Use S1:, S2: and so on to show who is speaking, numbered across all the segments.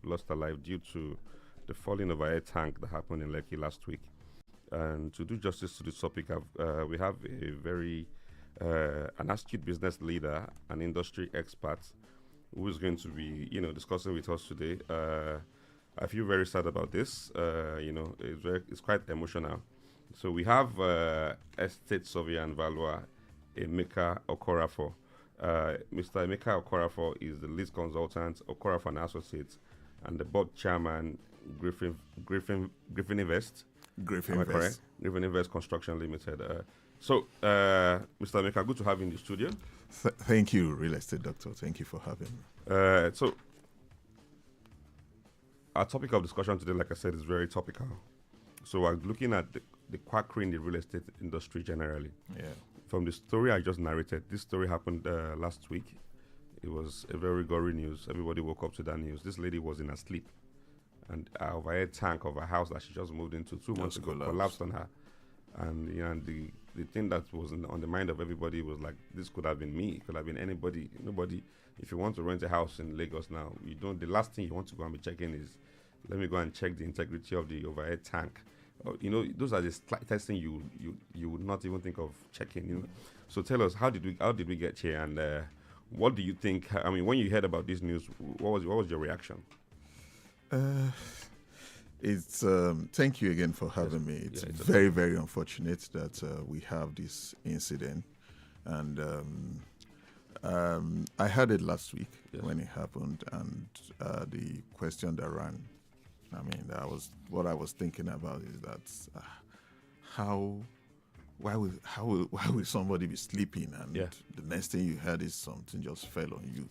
S1: lost her life due to the falling of a air tank that happened in Lekki last week. And to do justice to this topic, we have a very an astute business leader, an industry expert, who is going to be, discussing with us today. I feel very sad about this. It's quite emotional. So we have estate surveyor and valuer Emeka Okorafor. Mr. Emeka Okorafor is the lead consultant, Okorafor and Associates, and the board chairman, Griffin Invest.
S2: Griffin
S1: Am I
S2: Invest.
S1: correct? Griffin Invest Construction Limited. Mr. Emeka, good to have you in the studio.
S2: Thank you, real estate doctor. Thank you for having me.
S1: So our topic of discussion today, like I said, is very topical. So we're looking at the quackery in the real estate industry generally.
S2: Yeah.
S1: From the story I just narrated, this story happened last week. It was a very gory news. Everybody woke up to that news. This lady was in her sleep, and our overhead tank of a house that she just moved into 2 months ago collapsed on her. And the thing that was on the mind of everybody was like, this could have been me. It could have been anybody. Nobody. If you want to rent a house in Lagos now, you don't. The last thing you want to go and be checking is, let me go and check the integrity of the overhead tank. Those are the slightest thing you would not even think of checking. So tell us, how did we get here, and what do you think? I mean, when you heard about this news, what was your reaction?
S2: It's thank you again for having me. It's very, very unfortunate that we have this incident, and I heard it last week when it happened, and the question that ran. I mean, what I was thinking about is that why will somebody be sleeping and the next thing you heard is something just fell on you,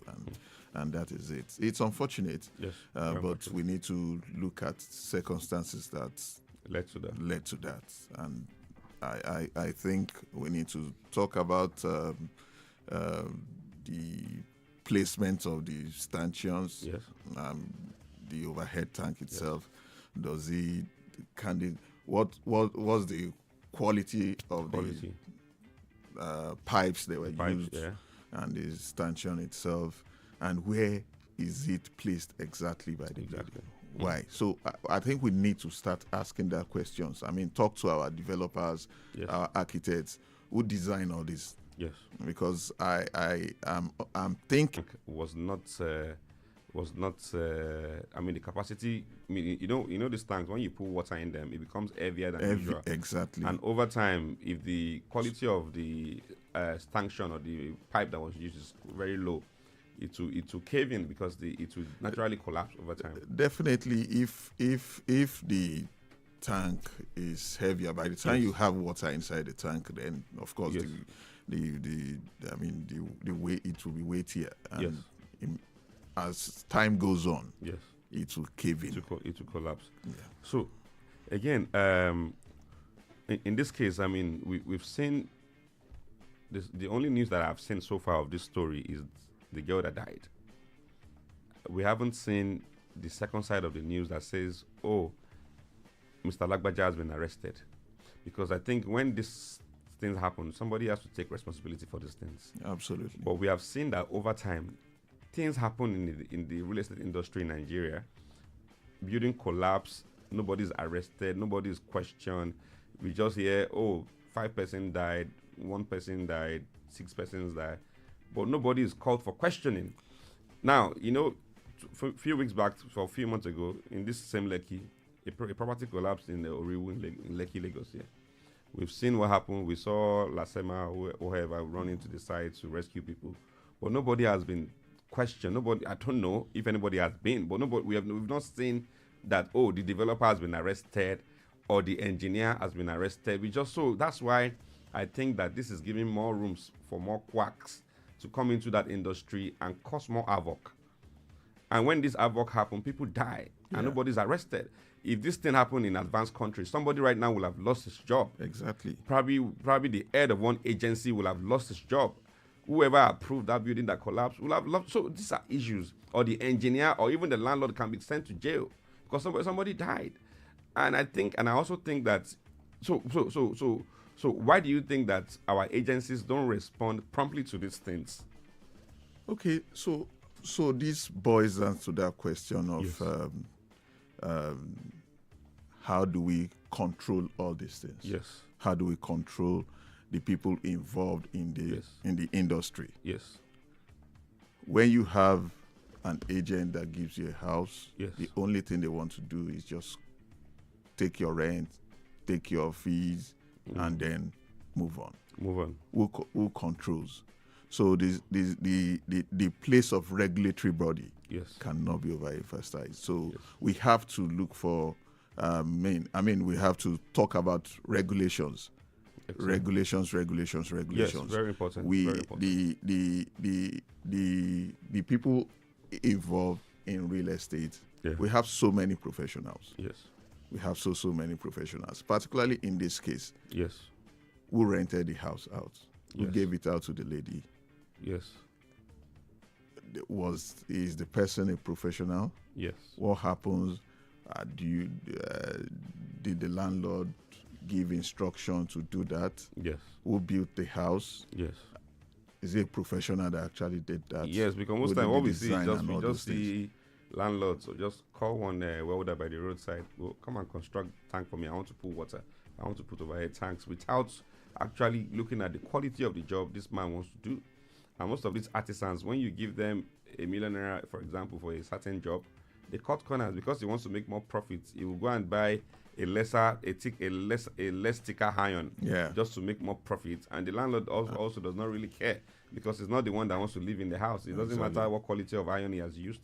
S2: and that is it. It's unfortunate, but we need to look at circumstances that
S1: led to that,
S2: and I think we need to talk about the placement of the stanchions. The overhead tank itself. What was the quality of the pipes they were used, and the stanchion itself, and where is it placed exactly by the building? Why? So I think we need to start asking that questions. I mean, talk to our developers, our architects who design all this.
S1: Yes.
S2: Because I'm thinking
S1: was not I mean, the capacity, I mean, these tanks, when you put water in them, it becomes heavier than usual.
S2: Exactly.
S1: And over time, if the quality of the stanchion or the pipe that was used is very low, it will cave in because it will naturally collapse over time.
S2: Definitely, if the tank is heavier, by the time you have water inside the tank, then of course the weight, it will be weightier, and as time goes on, it will cave in.
S1: It will collapse.
S2: Yeah.
S1: So, again, in this case, I mean, we've seen this. The only news that I've seen so far of this story is the girl that died. We haven't seen the second side of the news that says, "Oh, Mr. Lagbaja has been arrested," because I think when these things happen, somebody has to take responsibility for these things.
S2: Absolutely.
S1: But we have seen that over time, things happen in the real estate industry in Nigeria. Building collapse, nobody's arrested, nobody's questioned. We just hear, 5% died, 1% died, 6 persons died, but nobody is called for questioning. Now, a few weeks back, for a few months ago, in this same Lekki, a property collapsed in the Oriwu in Lekki, Lagos. Yeah. We've seen what happened. We saw Lasema or whoever run into the site to rescue people, but nobody has been questioned. Nobody. I don't know if anybody has been, but we've not seen that. The developer has been arrested, or the engineer has been arrested. That's why I think that this is giving more rooms for more quacks to come into that industry and cause more havoc. And when this havoc happens, people die and nobody's arrested. If this thing happened in advanced countries, somebody right now will have lost his job.
S2: Exactly.
S1: Probably the head of one agency will have lost his job. Whoever approved that building that collapsed will have lost. So these are issues. Or the engineer or even the landlord can be sent to jail because somebody died. And I also think that so why do you think that our agencies don't respond promptly to these things?
S2: Okay, so So this boils down to that question of how do we control all these things?
S1: Yes.
S2: How do we control the people involved in the industry?
S1: Yes.
S2: When you have an agent that gives you a house,
S1: yes.
S2: the only thing they want to do is just take your rent, take your fees, and then move on.
S1: Move on.
S2: Who controls? So the place of regulatory body cannot be overemphasized. So we have to look for we have to talk about regulations. Excellent. Regulations.
S1: Yes, very important.
S2: Very important. The people involved in real estate, we have so many professionals.
S1: Yes.
S2: We have so many professionals, particularly in this case.
S1: Yes.
S2: Who rented the house out? Who gave it out to the lady?
S1: Yes.
S2: Is the person a professional?
S1: Yes.
S2: What happens? Did the landlord give instruction to do that?
S1: Yes.
S2: Who built the house?
S1: Yes.
S2: Is it a professional that actually did that?
S1: Yes, because most time what we see is we just see landlords or just call one welder by the roadside. Well, come and construct tank for me. I want to put water. I want to put overhead tanks without actually looking at the quality of the job this man wants to do. And most of these artisans, when you give them $1 million, for example, for a certain job, they cut corners because he wants to make more profits. He will go and buy a less thicker iron just to make more profit. And the landlord also does not really care because he's not the one that wants to live in the house. It doesn't matter what quality of iron he has used.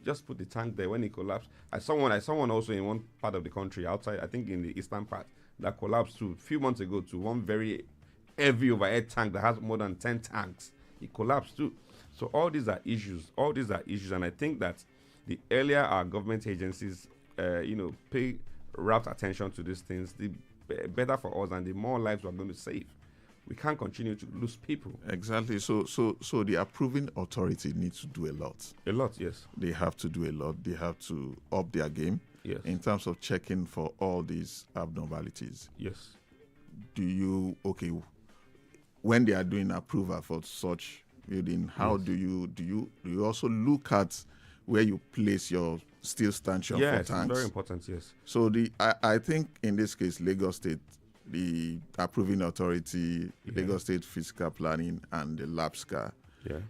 S1: Just put the tank there. When it collapsed, I saw one also in one part of the country outside, I think in the eastern part, that collapsed a few months ago to one very heavy overhead tank that has more than 10 tanks. It collapsed too. So all these are issues. And I think that the earlier our government agencies, pay rapt attention to these things, the better for us and the more lives we're going to save. We can't continue to lose people.
S2: Exactly. So the approving authority needs to do a lot.
S1: A lot, yes.
S2: They have to do a lot. They have to up their game in terms of checking for all these abnormalities.
S1: Yes.
S2: When they are doing approval for such building, how do you also look at where you place your steel stanchion for tanks?
S1: Yes, very important, yes.
S2: So I think in this case, Lagos State, the approving authority, Lagos State Physical Planning, and the LAPSCA,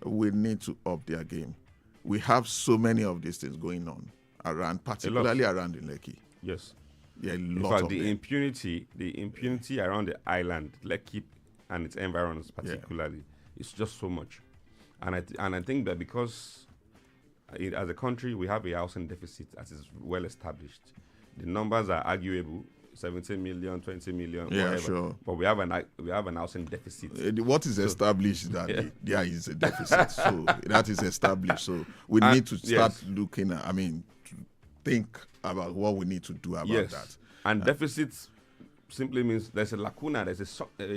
S2: we need to up their game. We have so many of these things going on around, particularly around in Lekki.
S1: Yes.
S2: Yeah,
S1: in fact, the impunity around the island, Lekki and its environs particularly, is just so much. And I think that because as a country we have a housing deficit that is well established. The numbers are arguable. 17 million, 20 million, whatever.
S2: Sure.
S1: But we have an housing deficit.
S2: What is established that there is a deficit. So that is established. So we need to start looking at, to think about what we need to do about that.
S1: And deficit simply means there's a lacuna, there's a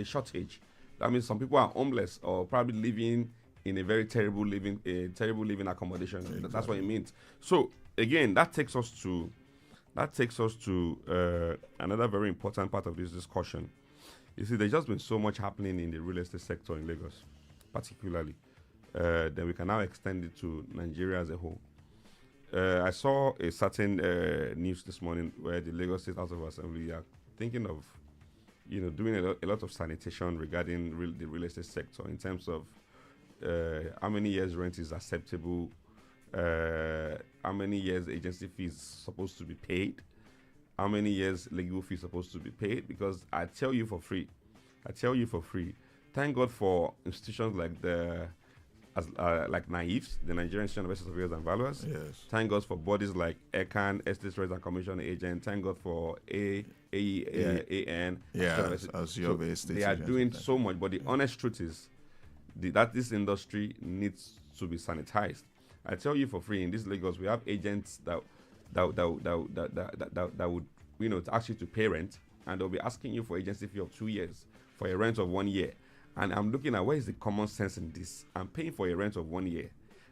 S1: shortage. That means some people are homeless or probably living in a very terrible living accommodation. Exactly. That's what it means. So again, that takes us to another very important part of this discussion. You see, there's just been so much happening in the real estate sector in Lagos, particularly. Then we can now extend it to Nigeria as a whole. I saw a certain news this morning where the Lagos State House of Assembly are thinking of, doing a lot of sanitation regarding the real estate sector in terms of how many years rent is acceptable, how many years agency fees supposed to be paid, how many years legal fees supposed to be paid. Because I tell you for free, thank God for institutions like like NAIFs, the Nigerian Institute of Investors, Surveyors and Valuers.
S2: Yes.
S1: Thank God for bodies like ECAN, Estate Rates and Commission Agent. Thank God for AEAN. They are doing so much, but the honest truth is that this industry needs to be sanitized. I tell you for free, in this Lagos, we have agents that would ask you to pay rent, and they'll be asking you for agency fee of 2 years for a rent of 1 year. And I'm looking at where is the common sense in this? I'm paying for a rent of 1 year.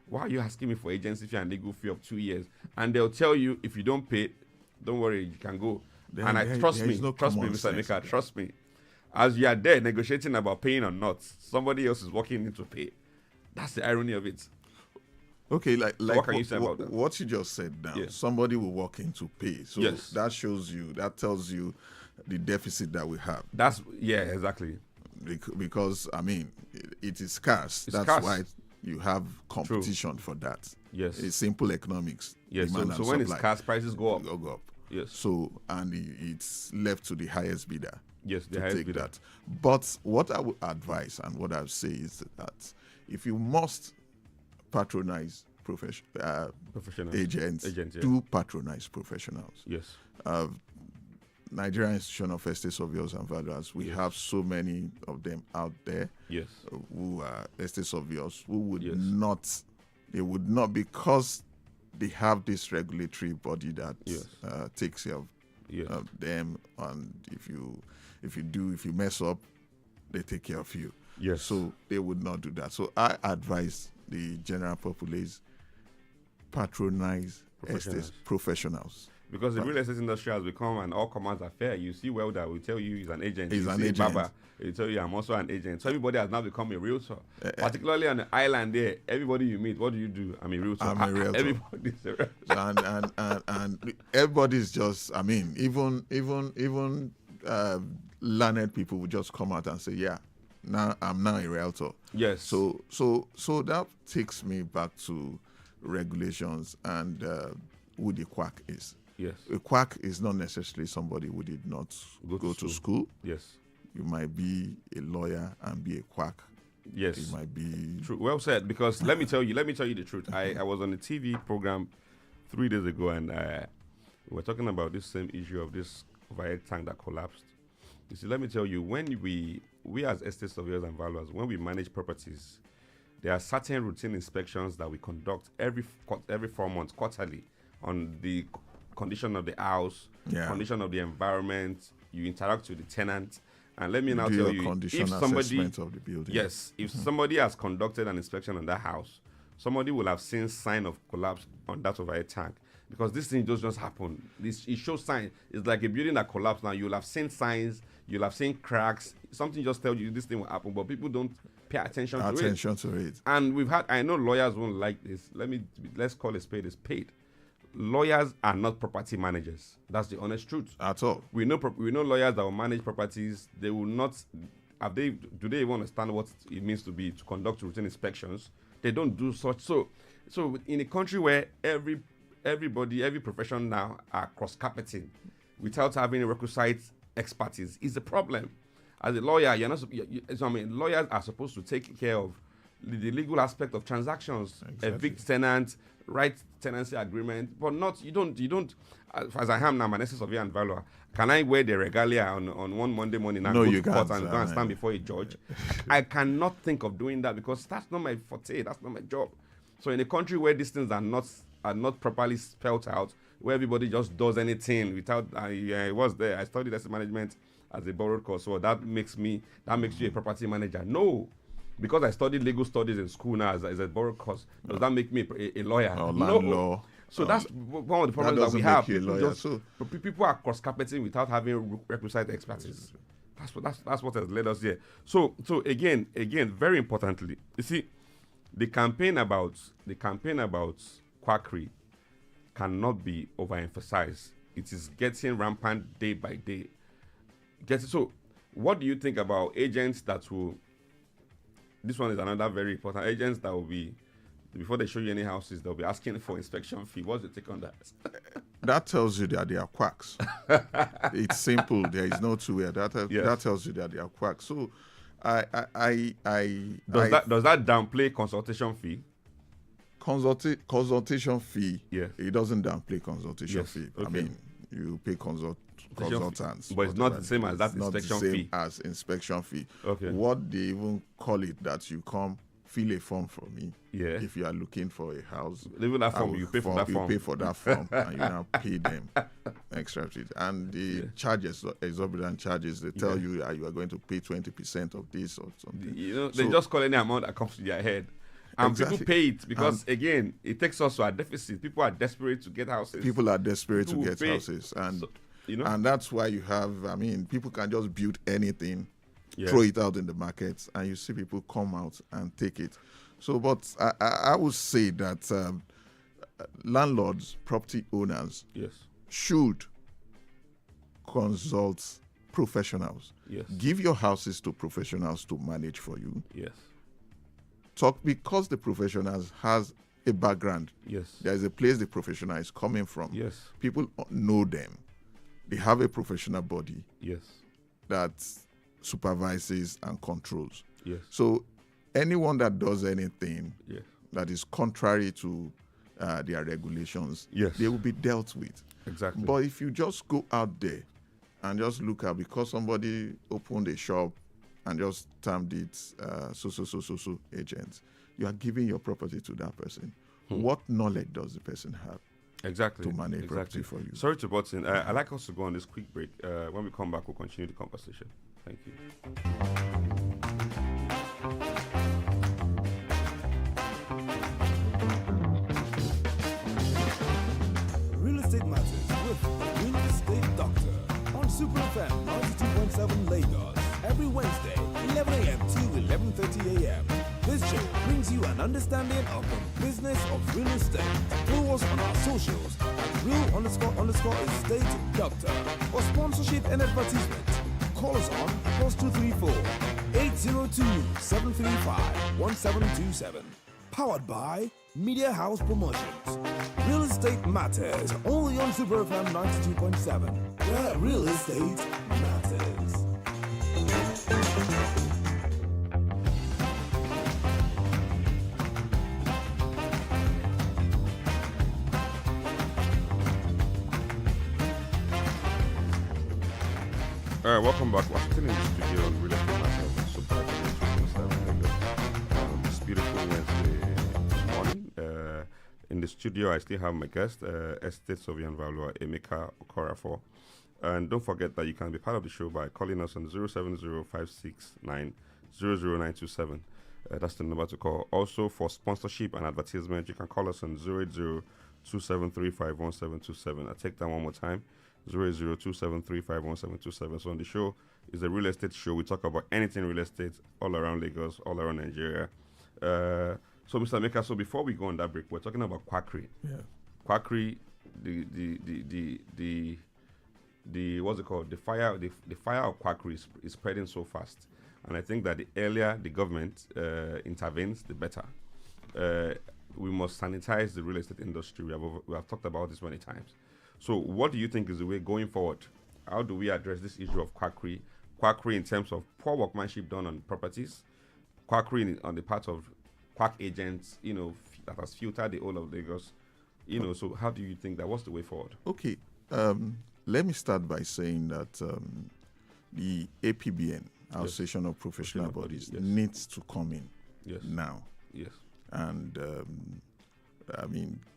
S1: Why are you asking me for agency fee and legal fee of 2 years? And they'll tell you, if you don't pay, don't worry, you can go. Trust me, Mr. Nika, trust me. As you are there negotiating about paying or not, somebody else is walking in to pay. That's the irony of it.
S2: Okay, like
S1: what can you say about that?
S2: What you just said now, somebody will walk in to pay. So that shows you, that tells you the deficit that we have.
S1: That's, exactly.
S2: Because, I mean, it is scarce. That's why you have competition for that.
S1: Yes.
S2: It's simple economics.
S1: Yes, so when it's scarce, prices go up.
S2: Go up.
S1: Yes.
S2: So, and it's left to the highest bidder.
S1: Yes, the highest bidder.
S2: That. But what I would advise and what I would say is that if you must patronize agents, do patronize professionals.
S1: Yes.
S2: Nigerian Institution of Estate Surveyors and Valuers, we have so many of them out there.
S1: Yes.
S2: Who are estate surveyors who would not, they would not, because they have this regulatory body that takes care of them, and if you mess up, they take care of you.
S1: Yes.
S2: So they would not do that. So I advise the general populace patronize estate professionals.
S1: Because the real estate industry has become an all-comers affair. You see welder will tell you he's an agent.
S2: He's an agent.
S1: Barber will tell you I'm also an agent. So everybody has now become a realtor. Particularly on the island there, everybody you meet, what do? I'm a realtor.
S2: I'm a realtor.
S1: Everybody's a realtor.
S2: and everybody's just, I mean, even learned people will just come out and say, yeah, now I'm now a realtor.
S1: Yes.
S2: So that takes me back to regulations and who the quack is.
S1: Yes.
S2: A quack is not necessarily somebody who did not go to school.
S1: Yes.
S2: You might be a lawyer and be a quack.
S1: Yes.
S2: You might be...
S1: True. Well said, because let me tell you the truth. I was on a TV program 3 days ago, and we were talking about this same issue of this overhead tank that collapsed. You see, let me tell you, when we as estate surveyors and valuers, when we manage properties, there are certain routine inspections that we conduct every 4 months, quarterly, on the condition of the house, condition of the environment. You interact with the tenant, and let me now tell you, if somebody
S2: of the building.
S1: Yes, if somebody has conducted an inspection on that house, somebody will have seen sign of collapse on that overhead tank, because this thing just happened. It shows signs. It's like a building that collapsed. Now you'll have seen signs, you'll have seen cracks. Something just tells you this thing will happen, but people don't pay attention to it. And I know lawyers won't like this. Let's call a spade a spade. Lawyers are not property managers. That's the honest truth.
S2: At all.
S1: We know lawyers that will manage properties. They will not. Do they even understand what it means to conduct routine inspections? They don't do such. So in a country where every profession now are cross-carpeting without having a requisite expertise is a problem. As a lawyer, you're not. Lawyers are supposed to take care of the legal aspect of transactions, evict tenants, write tenancy agreement, but not, you don't, as I am now, my estate surveyor and valuer, can I wear the regalia on one Monday morning and go to court and go and stand before a judge? I cannot think of doing that, because that's not my forte, that's not my job. So in a country where these things are not properly spelled out, where everybody just does anything without, I was there, I studied asset management as a borrowed course, so that makes you a property manager. No. Because I studied legal studies in school now as a borrowed course, does that make me a lawyer?
S2: No. Law.
S1: So that's one of the problems that we have. People are cross-carpeting without having requisite expertise. That's what has led us here. So again, very importantly, you see, the campaign about quackery cannot be overemphasized. It is getting rampant day by day. So, what do you think about agents that will? This one is another very important. Agents that will be, before they show you any houses, they'll be asking for inspection fee. What's your take on that?
S2: That tells you that they are quacks. It's simple. There is no two way. That tells you that they are quacks. So, does
S1: that downplay consultation fee?
S2: Consultation fee.
S1: Yes.
S2: It doesn't downplay consultation fee. Okay. I mean, you pay consultants,
S1: but it's not the same as that inspection fee.
S2: As inspection fee.
S1: Okay.
S2: What they even call it, that you come fill a form for me.
S1: Yeah.
S2: If you are looking for a house,
S1: even that form, you pay for that form.
S2: You pay for that form, and you now pay them extra. And the charges, exorbitant charges, they tell you that you are going to pay 20% of this or something.
S1: They just call any amount that comes to their head. And people pay it because, again, it takes us to a deficit. People are desperate to get houses.
S2: People are desperate to get houses. And and that's why you have, people can just build anything, throw it out in the markets, and you see people come out and take it. So, but I would say that landlords, property owners,
S1: yes,
S2: should consult professionals.
S1: Yes.
S2: Give your houses to professionals to manage for you.
S1: Yes.
S2: Talk because the professionals has a background.
S1: Yes.
S2: There is a place the professional is coming from.
S1: Yes.
S2: People know them. They have a professional body.
S1: Yes.
S2: That supervises and controls.
S1: Yes.
S2: So anyone that does anything
S1: yes.
S2: that is contrary to their regulations,
S1: yes.
S2: they will be dealt with.
S1: Exactly.
S2: But if you just go out there and just look at, because somebody opened a shop and just termed it so agents, you are giving your property to that person. What knowledge does the person have?
S1: Exactly.
S2: To manage property for you.
S1: Sorry to butt in. I'd like us to go on this quick break. When we come back, we'll continue the conversation. Thank you.
S3: Real Estate Matters with the Real Estate Doctor on Super FM 92.7 Lagos. Every Wednesday, 11 a.m. to 11:30 a.m. This show brings you an understanding of the business of real estate. Follow us on our socials at real_estate doctor. For sponsorship and advertisement, call us on +234 802 735 1727. Powered by Media House Promotions. Real Estate Matters, only on Super FM 92.7, where real estate matters.
S1: All right, welcome back. We're still in the studio on Real Estate Matters on Super FM. This beautiful Wednesday morning. In the studio, I still have my guest, Estate Sovian Valua Emeka Okorafor. And don't forget that you can be part of the show by calling us on 070-569-00927. That's the number to call. Also, for sponsorship and advertisement, you can call us on 080-2735-1727. I'll take that one more time. 080-2735-1727. So on the show is a real estate show. We talk about anything real estate all around Lagos, all around Nigeria. So Mr. Emeka, so before we go on that break, we're talking about QUAKERY.
S2: Yeah.
S1: QUAKERY, the what's it called? The fire of QUAKERY is spreading so fast. And I think that the earlier the government intervenes, the better. We must sanitize the real estate industry. We have talked about this many times. So what do you think is the way going forward? How do we address this issue of QUAKERY? QUAKERY in terms of poor workmanship done on properties, QUAKERY on the part of quack agents, that has filtered the whole of Lagos. So how do you think that? What's the way forward?
S2: Okay. Let me start by saying that the APBN, Association of Professional Bodies,
S1: yes.
S2: needs to come in
S1: Yes.
S2: now.
S1: Yes.
S2: And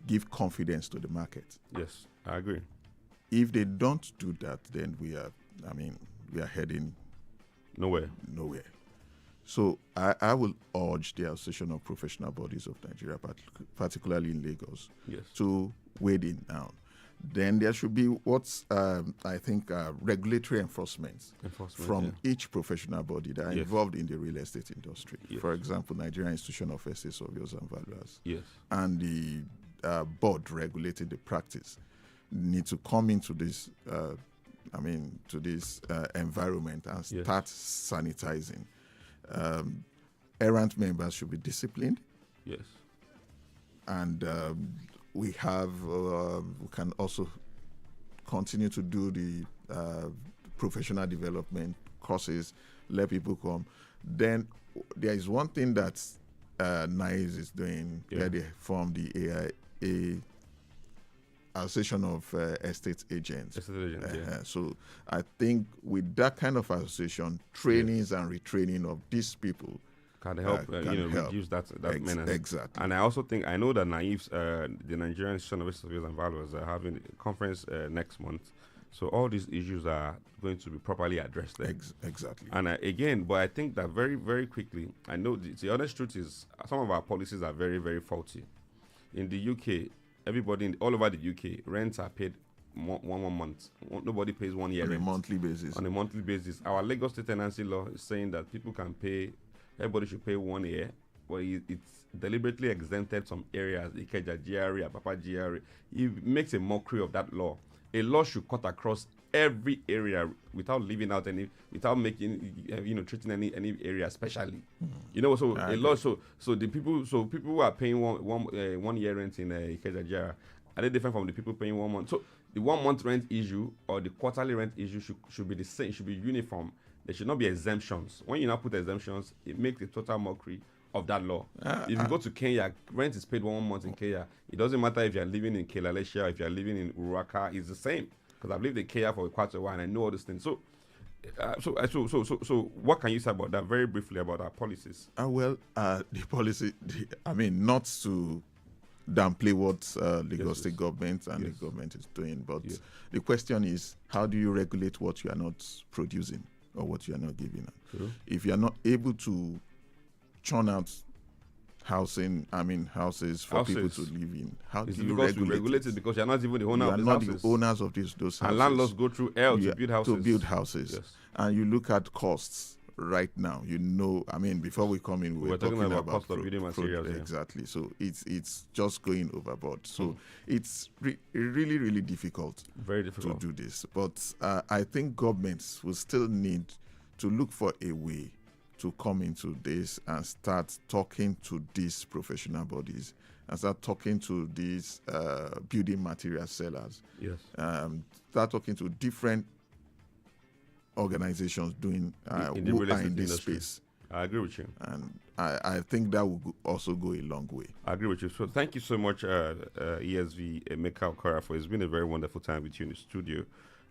S2: give confidence to the market.
S1: Yes, I agree.
S2: If they don't do that, then we are heading
S1: nowhere.
S2: So I will urge the Association of Professional Bodies of Nigeria, particularly in Lagos,
S1: yes.
S2: to wade in now. Then there should be regulatory enforcement from each professional body that are involved in the real estate industry.
S1: Yes.
S2: For example, Nigerian Institution of Estate Surveyors and Valuers.
S1: Yes.
S2: And the board regulating the practice need to come into this environment and start sanitizing. Errant members should be disciplined.
S1: Yes.
S2: And we can also continue to do the professional development courses, let people come. Then there is one thing that NICE is doing, where they form the AIA, Association of Estate Agents. So I think with that kind of association, trainings and retraining of these people
S1: can help, reduce that menace.
S2: Exactly.
S1: And I also think, I know that the Nigerian Institution of Estate Surveyors and Valuers are having a conference next month. So all these issues are going to be properly addressed there.
S2: Exactly.
S1: And but I think that very, very quickly, I know the honest truth is some of our policies are very, very faulty. In the UK, everybody all over the UK, rents are paid one month. Nobody pays 1 year
S2: rent.
S1: On a monthly basis. Our Lagos State tenancy law is saying that everybody should pay 1 year well, it's deliberately exempted some areas, Ikeja GRA, Apapa GRA. It makes a mockery of that law. A law should cut across every area without leaving out any, without making, treating any area specially. So a law, so people who are paying one year rent in Ikeja GRA, are they different from the people paying 1 month? So the 1 month rent issue or the quarterly rent issue should be the same, should be uniform. There should not be exemptions. When you now put exemptions, it makes a total mockery of that law. If you go to Kenya, rent is paid 1 month in Kenya. It doesn't matter if you're living in Kilalesha, if you're living in Uraka, it's the same. Because I've lived in Kenya for quite a while and I know all these things. So what can you say about that very briefly about our policies?
S2: The policy, not to downplay what Lagos State government and the government is doing, but the question is, how do you regulate what you are not producing or what you are not giving out?
S1: True.
S2: If you are not able to churn out houses for people to live in, how do you regulate it?
S1: Because you're not even the owner of these houses.
S2: You are not the owners of those houses.
S1: And landlords go through hell to build houses.
S2: Yes. And you look at costs right now. Before we come in, we were talking about
S1: cost of building materials.
S2: Exactly. So it's just going overboard. So it's really, really difficult.
S1: Very difficult
S2: to do this. But I think governments will still need to look for a way to come into this and start talking to these professional bodies and start talking to these building material sellers.
S1: Yes.
S2: Start talking to different organizations doing who are in this space.
S1: I agree with you.
S2: And I think that will also go a long way.
S1: I agree with you. So thank you so much, ESV Emeka Okora, for it's been a very wonderful time with you in the studio.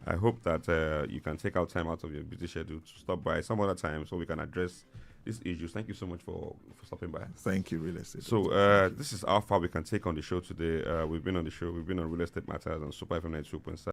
S1: I hope that you can take out time out of your busy schedule to stop by some other time so we can address these issues. Thank you so much for stopping by.
S2: Thank you, Real Estate.
S1: So this is how far we can take on the show today. We've been on the show. We've been on Real Estate Matters on Super FM 92.7.